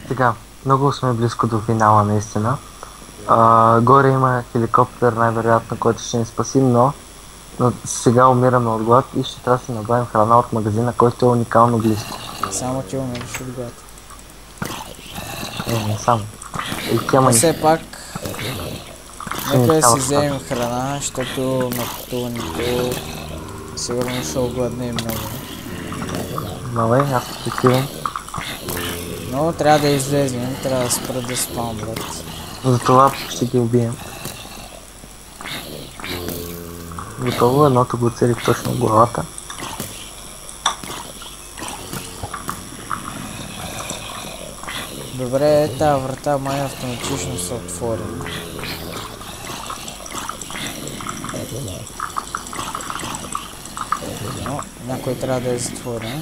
Сега, много сме близко до финала, наистина. Горе има хеликоптер, най-вероятно, който ще ни спаси, но сега умираме от глад и ще трябва да си набавим храна от магазина, който е уникално близко. Само ти умираш от глад. Не само. И тя Но ни все пак, ще ни нека да става си вземем храна, защото на пътуването сигурно ще огладне много. Давай, аз отивам. Но трябва да излезем, трябва да спра да спам, брат. Затова ще ги убием. Готово, едното го целих точно в главата. Добре, тази врата май автоматично се отвори. Но, някой трябва да я затвори.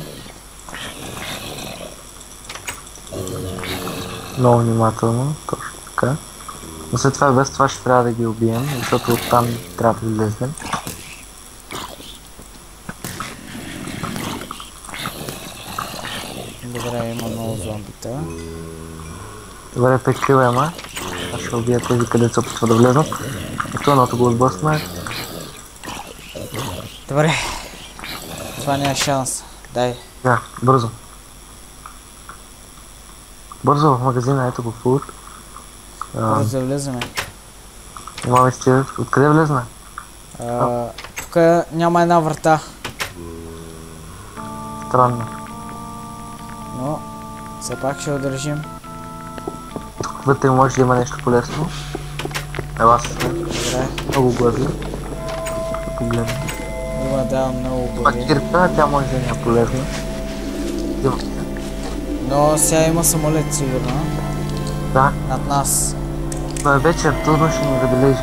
Много внимателно, точно така. Но след това без това ще трябва да ги убием, защото оттам трябва да излезнем. Добре, има много зомбита. Добре, прикривай ма. Аз ще убия тези, където се опитва да влезнат. Ето едното го отблъсна. Добре. Това няма шанс. Дай. Да, бързо. Бързо в магазина, ето го фуд. Бързо да влизаме. Мами стига. Откъде влезна? Тук няма една врата. Странно. Но, все пак ще удържим. Тук вътре може да има нещо полезно. Ела се сме. Добре. Много глази. Погледна. Има да много Това гори. кирка, тя може да ни е полезна. Има. Но сега има самолет сигурно. Да. Над нас. Това е вечер, трудно ще ни забележи.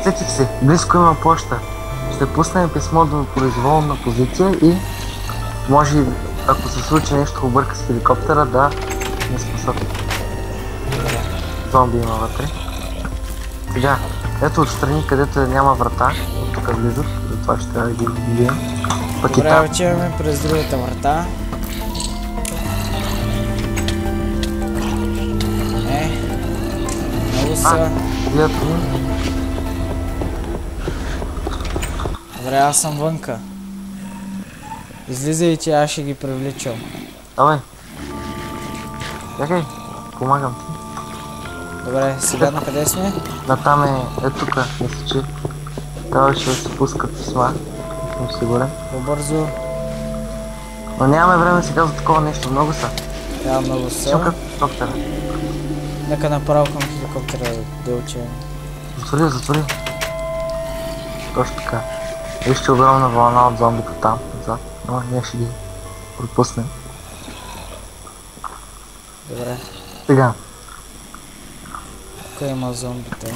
Сетих се, близко има почта. Ще пуснем писмо до произволна позиция и може, ако се случи нещо обърка с хеликоптера, да не спасат. Зомби има вътре. Сега, ето отстрани, където няма врата, от тук влизат, затова ще трябва да ги убием. Пък и Добре, там. отиваме през другата врата. Много са. Гледат ни. Добре, аз съм вънка. Излизайте, аз ще ги привличам. Давай. Чакай, помагам ти. Добре, сега на къде сме? Натам е тук, мисля, че трябваше да се пускат писма. Не съм сигурен. По-бързо. Но нямаме време сега за такова нещо, много са. Да, много са. Чакай хеликоптера. Нека направо към хеликоптера да учим. Затвори, затвори. Точно така. Вижте огромна вълна от зомбите там, назад. Но ние ще ги пропуснем. Добре. Сега, Тук има зомбита.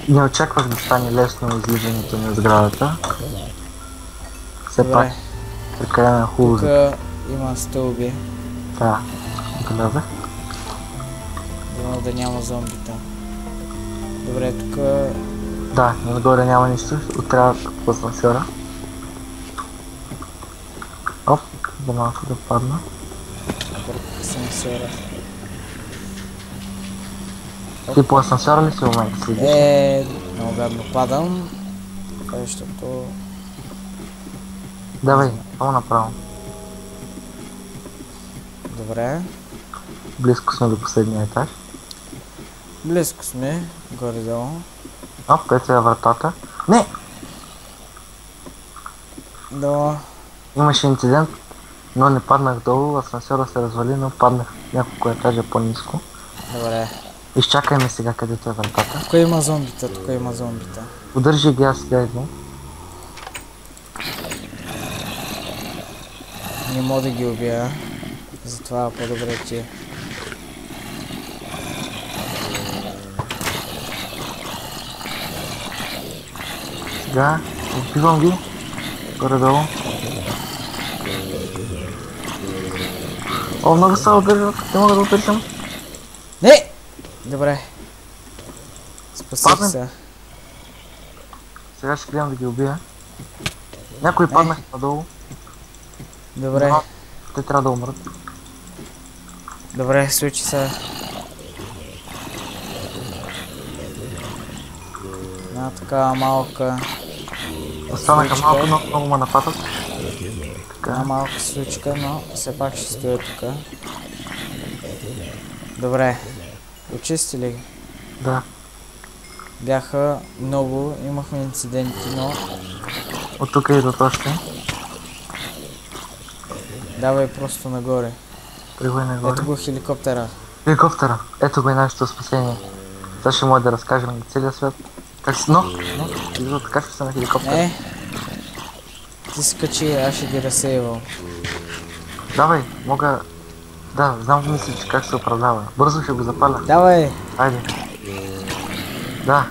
не очаквах да стане лесно излизането ни от сградата. Все пак, Добре. прекалено е хубаво. Тук има стълби. Да, отбелязах. Дано да няма зомбита. Добре, тук Да, нагоре няма нищо, отряда по асансьора. Оп, да малко да падна. сенсора. Ти по асансьора ли си в момента следиш? Много гадно падам. Това е защото... Давай, само направо. Добре. Близко сме до последния етаж. Близко сме, горе-долу. Оп, ето е вратата. Не! Да. Имаше инцидент, но не паднах долу, асансьора се развали, но паднах няколко етажа по-ниско. Добре. Изчакай сега където е вратата. Тук има зомбита, тук има зомбита. Удържи ги, аз сега идвам. Не мога да ги убия. Затова по-добре ти. Сега, убивам ги. Горе-долу. О, много са удържат, не мога да удържам. Не! Добре. Спасих Паднем. се. Сега ще гледам да ги убия. Някои паднаха надолу. Добре. Но те трябва да умрат. Добре, случи се. Една такава малка Останаха случка. малко, но много ме нападат. Една Така. малка случка, но все пак ще стоя тук. Добре. Очистили ги. Да. Бяха много, имахме инциденти, но От тук идват още. давай просто нагоре. Пригой нагоре. Ето го хеликоптера. Хеликоптера. Ето го е нашето спасение. Сега ще може да разкажем на целия свят. Как си? Но, идва така ще се на хеликоптера. Ти се качи, аз ще ги разсейвам. Давай, мога... Да, знам мисля, че как се управлява. Бързо ще го запаля. Давай! Айде. Да.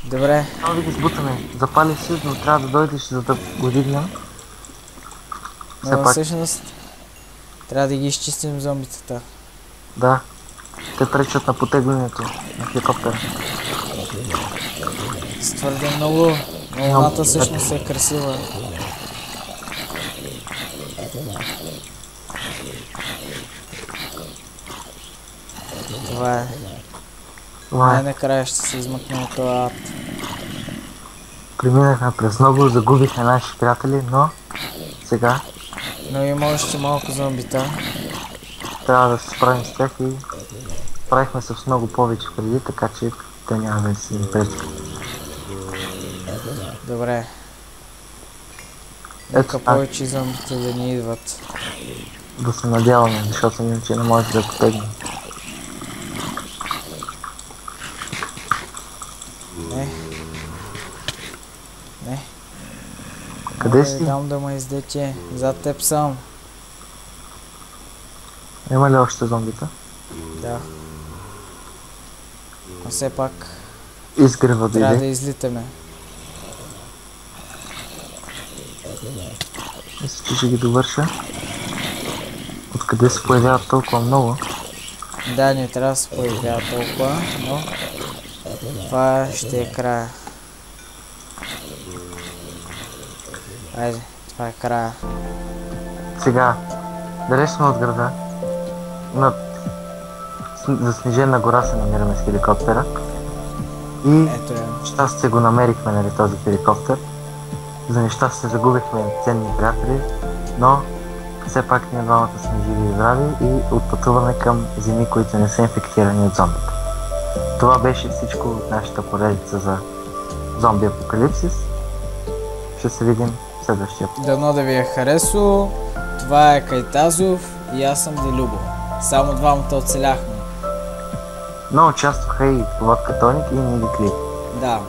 Добре. Само да ги сбутаме. Запали си, но трябва да дойдеш, за да го дигнем. Все Но пак, всъщност трябва да ги изчистим зомбитата. да. Те пречат на потеглянето на хеликоптера. С твърде много. Но луната всъщност е красива. Това е. Това е. Най-накрая ще се измъкнем от този ад. Преминахме през много, загубихме наши приятели, но сега Но има още малко зомбита. трябва да се справим с тях и правихме се с много повече преди, така че те няма да си пречат. Добре. Ето Нека така, повече зомбите да ни идват. да се надяваме, защото иначе не може да потегнем. Не. Не. Къде Мога си? ли Дам да ме издете. Зад теб съм. Има ли още зомбита? Да. Но все пак Изгрева трябва да дойде. излитаме. Мисля, че ще ги довърша. Откъде се появяват толкова много? Да, не трябва да се появява толкова, но това ще е края. Айде, това е края. Сега, далеч сме от града. Над заснежена гора се намираме с хеликоптера. И Ето е. щастие го намерихме, нали, този хеликоптер. За нещастие загубихме ценни приятели, но все пак ние двамата сме живи и здрави и отпътуваме към земи, които не са инфектирани от зомбите. Това беше всичко от нашата поредица за зомби апокалипсис. Ще се видим в следващия път. Дано да ви е харесало. Това е Кайтазов и аз съм Делюбо. Само двамата оцеляхме. Но участваха и Водка Тоник и Ниди Клип. Да.